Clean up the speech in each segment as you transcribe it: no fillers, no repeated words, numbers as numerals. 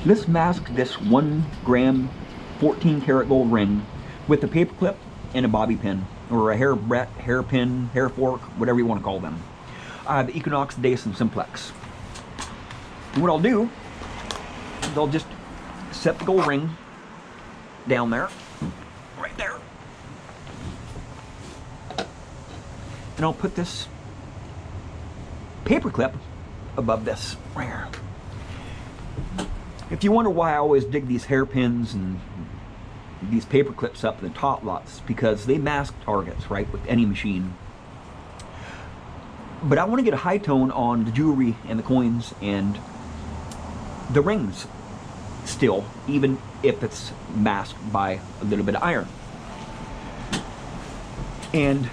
Let's mask this 1 gram 14 karat gold ring with a paper clip and a bobby pin, or a hairpin, hair fork, whatever you want to call them. I have the Equinox, Deus, and Simplex. And what I'll do is I'll just set the gold ring down there, right there, and I'll put this paper clip above this right here. If you wonder why I always dig these hairpins and these paper clips up in the top lots, because they mask targets, right, with any machine. But I want to get a high tone on the jewelry and the coins and the rings still, even if it's masked by a little bit of iron. And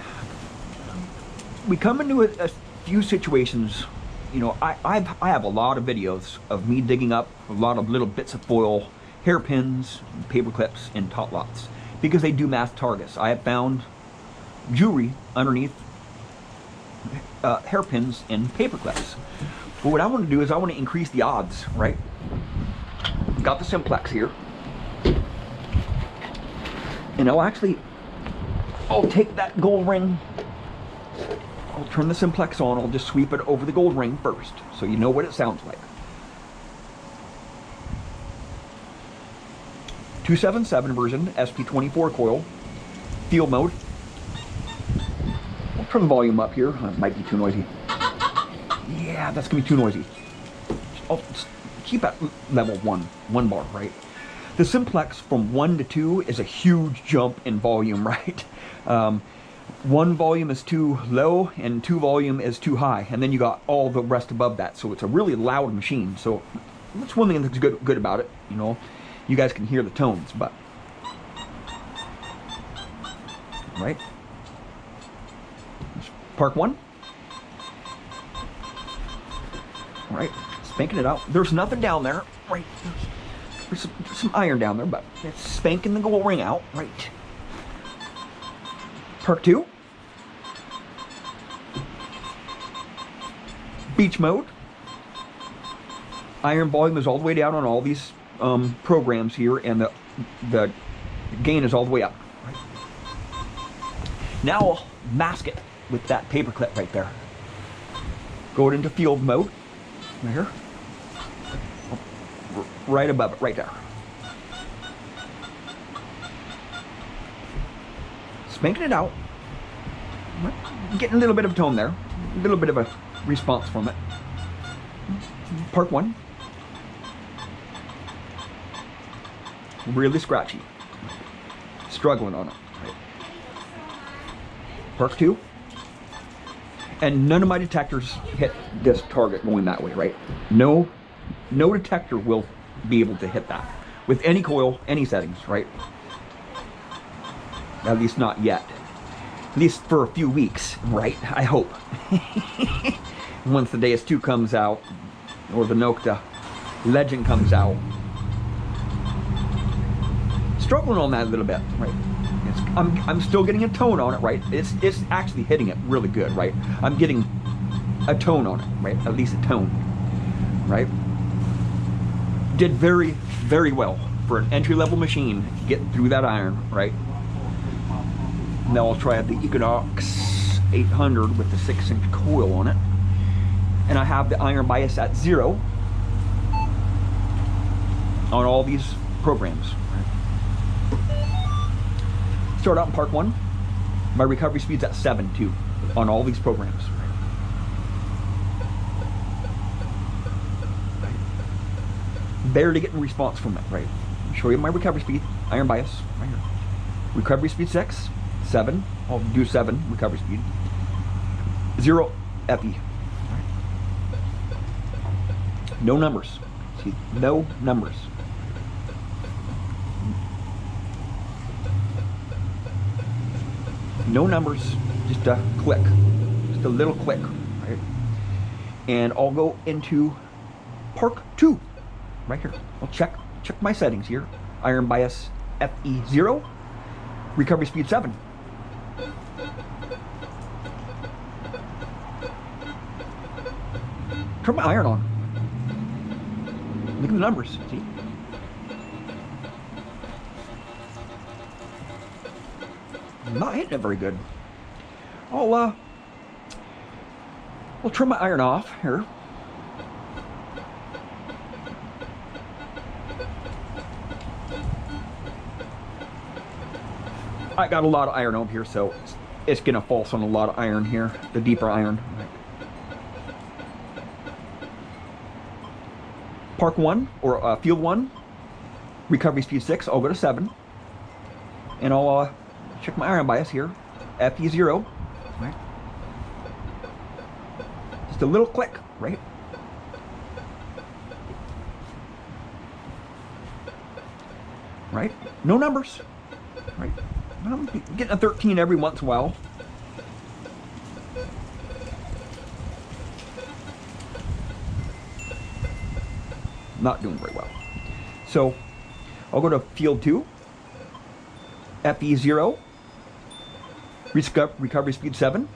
we come into a few situations, you know, I have a lot of videos of me digging up a lot of little bits of foil, hairpins, paper clips, and top lots, because they do mask targets. I have found jewelry underneath hairpins and paper clips. But what I want to do is I want to increase the odds, right? Got the Simplex here, and I'll take that gold ring, I'll turn the Simplex on, I'll just sweep it over the gold ring first, so you know what it sounds like. 277 version, SP24 coil, field mode. I'll turn the volume up here, it might be too noisy. Yeah, that's gonna be too noisy. I'll keep at level 1 bar, right? The Simplex from 1 to 2 is a huge jump in volume, right? 1 volume is too low and 2 volume is too high, and then you got all the rest above that, so it's a really loud machine. So that's one thing that's good about it, you know. You guys can hear the tones, but right. Park 1. All right, spanking it out. There's nothing down there, right? There's some iron down there, but it's spanking the gold ring out, right? Park 2. Beach mode. Iron volume is all the way down on all these programs here, and the gain is all the way up. Right? Now I'll mask it with that paper clip right there. Go into field mode, right here. Right above it, right there. Spanking it out. Getting a little bit of tone there. A little bit of a response from it. Park 1. Really scratchy. Struggling on it. Right. Park 2. And none of my detectors hit this target going that way, right? No detector will be able to hit that with any coil, any settings, right? At least not yet. At least for a few weeks, right? I hope. Once the Deus 2 comes out, or the Nocta Legend comes out. Struggling on that a little bit, right? I'm still getting a tone on it, right? It's actually hitting it really good, right? I'm getting a tone on it, right? At least a tone, right? Did very, very well for an entry-level machine to get through that iron, right? Now I'll try the Equinox 800 with the 6-inch coil on it, and I have the iron bias at 0 on all these programs. Start out in Park 1. My recovery speed's at 7 too on all these programs. Barely getting response from it, right? I'll show you my recovery speed, iron bias, right here. Recovery speed 6, 7, I'll do 7 recovery speed. 0 FE. Right. No numbers. See, no numbers. No numbers, just a click, just a little click, right? And I'll go into Park 2, right here. I'll check my settings here. Iron bias FE 0, recovery speed 7. Turn my iron on. Look at the numbers, see? I'm not hitting it very good. I'll trim my iron off here. I got a lot of iron over here, so it's gonna false on a lot of iron here, the deeper iron. Park 1 or field 1, recovery speed 6. I'll go to 7, and I'll check my iron bias here. FE0. Right. Just a little click, right? Right? No numbers. Right? I'm getting a 13 every once in a while. Not doing very well. So I'll go to field 2, FE0, recovery speed 7.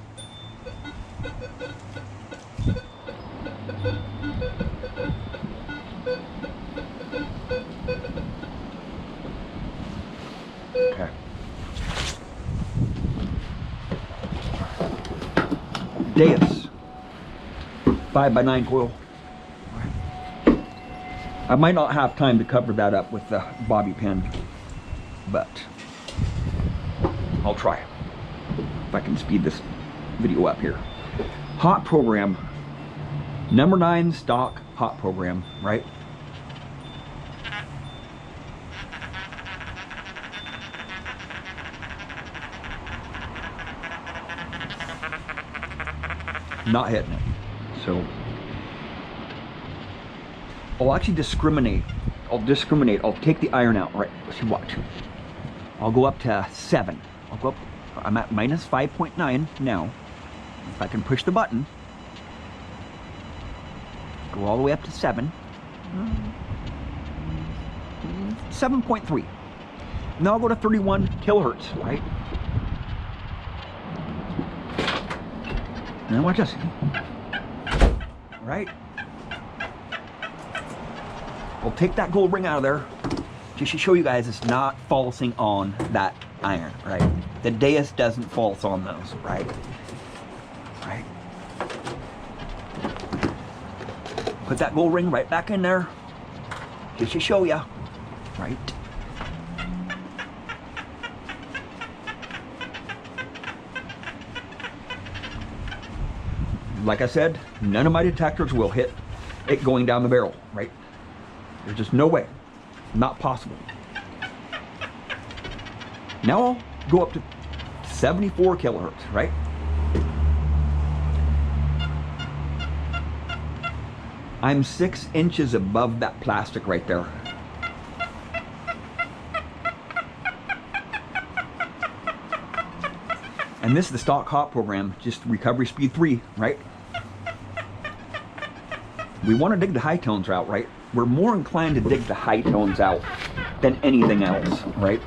Okay. Deus 5x9 coil. I might not have time to cover that up with the bobby pin, but I'll try if I can speed this video up here. Hot program, number 9 stock hot program, right? Not hitting it. So I'll actually discriminate. I'll take the iron out, right? See, watch. I'll go up to 7. I'll go up. I'm at minus 5.9 now. If I can push the button, go all the way up to 7. 7.3. Now I'll go to 31 kilohertz, right? Now watch this. Right? I'll take that gold ring out of there just to show you guys it's not falsing on that iron, right? The Deus doesn't false on those, right? Right? Put that gold ring right back in there just to show you, right? Like I said, none of my detectors will hit it going down the barrel, right? There's just no way. Not possible. Now I'll go up to 74 kilohertz, right? I'm 6 inches above that plastic right there. And this is the stock hot program, just recovery speed 3, right? We want to dig the high tones out, right? We're more inclined to dig the high tones out than anything else, right?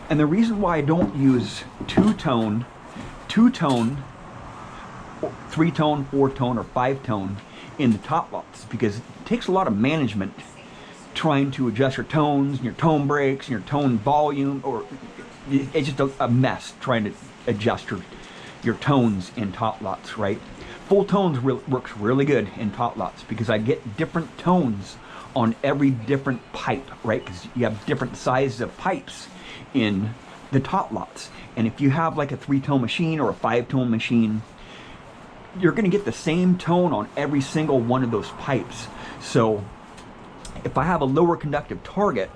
And the reason why I don't use two-tone, 3-tone, 4-tone, or 5-tone in the top lots is because it takes a lot of management trying to adjust your tones and your tone breaks and your tone volume, or it's just a mess trying to adjust your tones in top lots, right? Full tones works really good in top lots because I get different tones on every different pipe, right? Because you have different sizes of pipes in the top lots. And if you have like a 3-tone machine or a 5-tone machine, you're gonna get the same tone on every single one of those pipes. So if I have a lower conductive target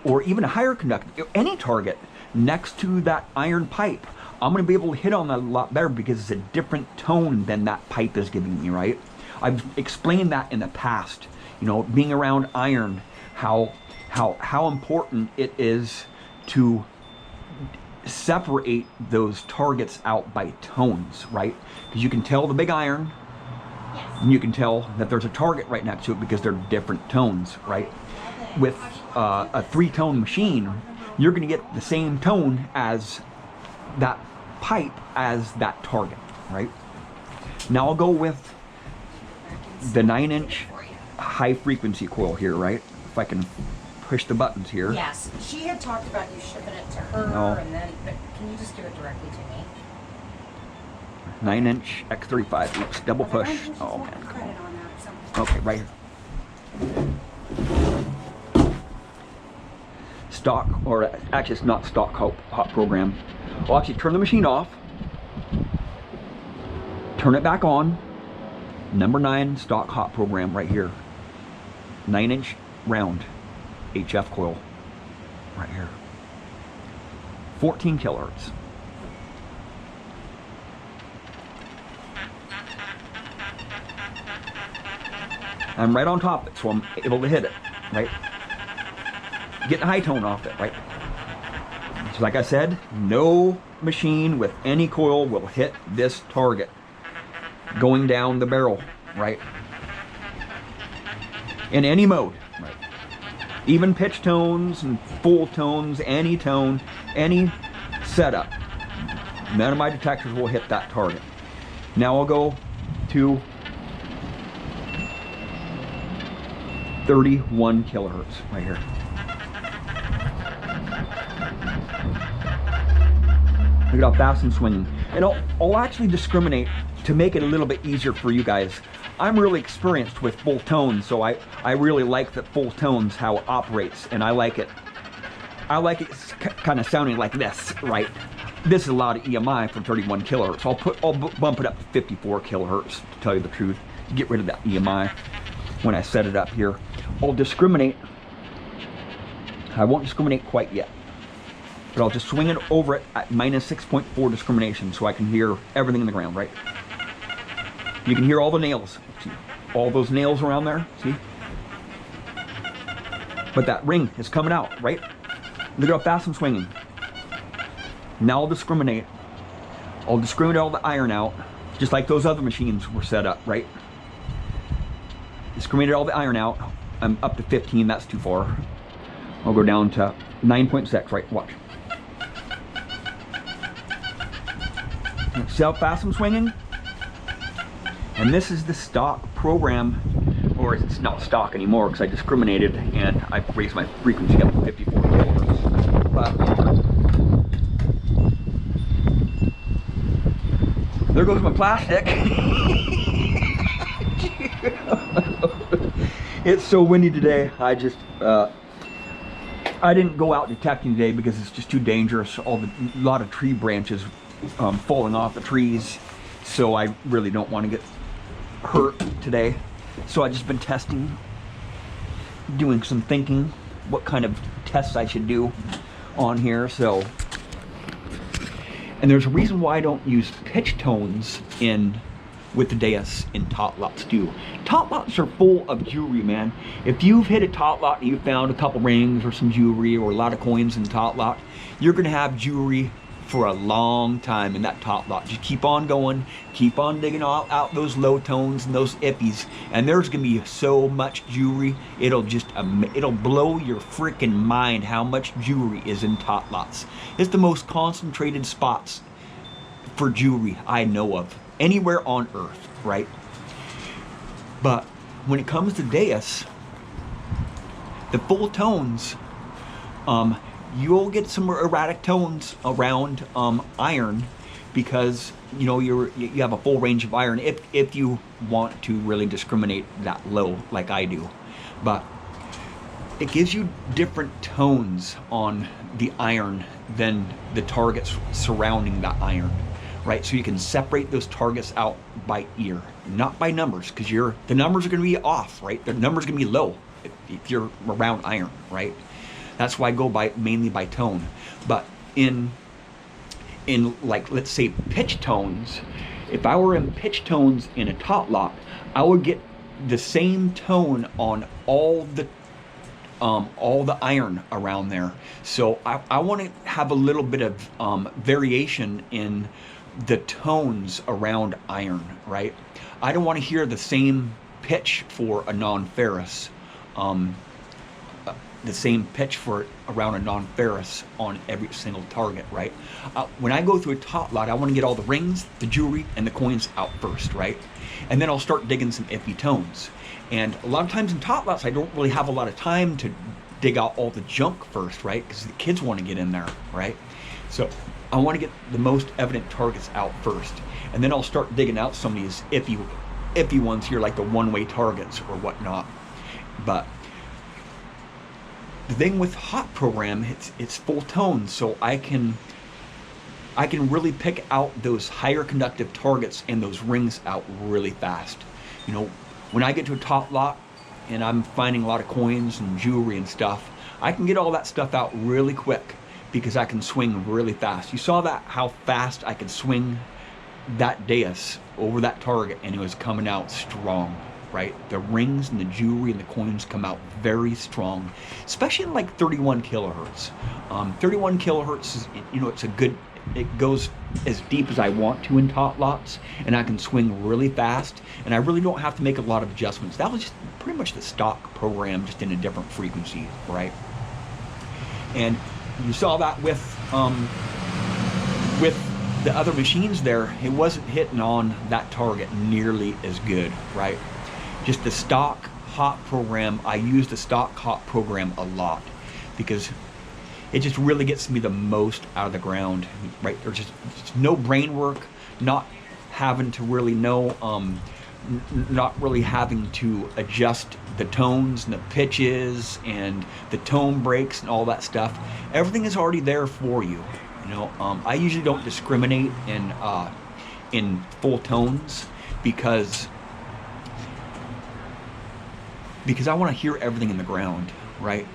or even a higher conductive, any target next to that iron pipe, I'm going to be able to hit on that a lot better because it's a different tone than that pipe is giving me, right? I've explained that in the past, you know, being around iron, how important it is to separate those targets out by tones, right? Because you can tell the big iron, and you can tell that there's a target right next to it because they're different tones, right? With a 3-tone machine, you're going to get the same tone as that pipe as that target, right? Now I'll go with the 9-inch high frequency coil here, right? If I can push the buttons here. Yes, she had talked about you shipping it to her, No. and then, but can you just give it directly to me? 9-inch X35. Oops, double push. Oh man, come on. Okay, right here. Stock, or actually it's not stock hot program. I'll actually turn the machine off, turn it back on. Number 9 stock hot program right here. 9-inch round HF coil right here. 14 kilohertz. I'm right on top of it, so I'm able to hit it, right? Getting high tone off it, right? So like I said, no machine with any coil will hit this target going down the barrel, right? In any mode, right? Even pitch tones and full tones, any tone, any setup. None of my detectors will hit that target. Now I'll go to 31 kilohertz right here. Look at how fast I'm swinging. And I'll actually discriminate to make it a little bit easier for you guys. I'm really experienced with full tones, so I really like the full tones, how it operates, and I like it kind of sounding like this, right? This is a lot of EMI for 31 kilohertz. I'll bump it up to 54 kilohertz, to tell you the truth, to get rid of that EMI when I set it up here. I'll discriminate. I won't discriminate quite yet, but I'll just swing it over it at minus 6.4 discrimination so I can hear everything in the ground, right? You can hear all the nails. See, all those nails around there, see? But that ring is coming out, right? Look at how fast I'm swinging. Now I'll discriminate. I'll discriminate all the iron out, just like those other machines were set up, right? Discriminated all the iron out. I'm up to 15, that's too far. I'll go down to 9.6, right? Watch. See how fast I'm swinging? And this is the stock program, or it's not stock anymore because I discriminated and I raised my frequency up to 54 kilohertz. But there goes my plastic. It's so windy today. I didn't go out detecting today because it's just too dangerous. A lot of tree branches falling off the trees, so I really don't want to get hurt today. So I've just been testing, doing some thinking, what kind of tests I should do on here. So, and there's a reason why I don't use pitch tones with the Deus in tot lots too. Tot lots are full of jewelry, man. If you've hit a tot lot and you found a couple rings or some jewelry or a lot of coins in the tot lot, you're gonna have jewelry for a long time in that tot lot. Just keep on going, keep on digging out those low tones and those iffies, and there's gonna be so much jewelry, it'll blow your freaking mind how much jewelry is in tot lots. It's the most concentrated spots for jewelry I know of anywhere on earth, right? But when it comes to Deus, the full tones, you'll get some erratic tones around iron because you have a full range of iron if you want to really discriminate that low like I do. But it gives you different tones on the iron than the targets surrounding that iron, right? So you can separate those targets out by ear, not by numbers, because the numbers are going to be off, right? The numbers are going to be low if you're around iron, right? That's why I go mainly by tone. But in like, let's say pitch tones, if I were in pitch tones in a tot lot, I would get the same tone on all the iron around there. So I want to have a little bit of variation in the tones around iron, right? I don't want to hear the same pitch for a non-ferrous the same pitch for it around a non-ferrous on every single target, right? When I go through a tot lot, I want to get all the rings, the jewelry, and the coins out first, right? And then I'll start digging some iffy tones. And a lot of times in tot lots, I don't really have a lot of time to dig out all the junk first, right? Because the kids want to get in there, right? So I want to get the most evident targets out first. And then I'll start digging out some of these iffy ones here, like the one-way targets or whatnot. But the thing with hot program, it's full tone, so I can really pick out those higher conductive targets and those rings out really fast. You know, when I get to a top lot and I'm finding a lot of coins and jewelry and stuff, I can get all that stuff out really quick because I can swing really fast. You saw that, how fast I could swing that Deus over that target, and it was coming out strong, right? The rings and the jewelry and the coins come out very strong, especially in like 31 kilohertz. 31 kilohertz is, you know, it's a good, it goes as deep as I want to in tot lots, and I can swing really fast, and I really don't have to make a lot of adjustments. That was just pretty much the stock program, just in a different frequency, right? And you saw that with the other machines there, it wasn't hitting on that target nearly as good, right? Just the stock hot program, I use the stock hot program a lot because it just really gets me the most out of the ground, right? There's just no brain work, not having to really know, not really having to adjust the tones and the pitches and the tone breaks and all that stuff. Everything is already there for you. You know, I usually don't discriminate in full tones because I want to hear everything in the ground, right?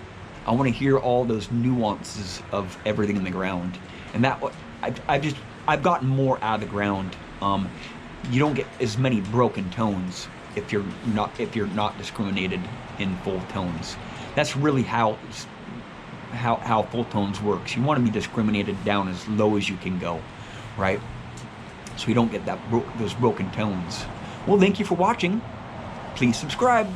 I want to hear all those nuances of everything in the ground, and that I've gotten more out of the ground. You don't get as many broken tones if you're not discriminated in full tones. That's really how full tones works. You want to be discriminated down as low as you can go, right? So you don't get those broken tones. Well, thank you for watching. Please subscribe.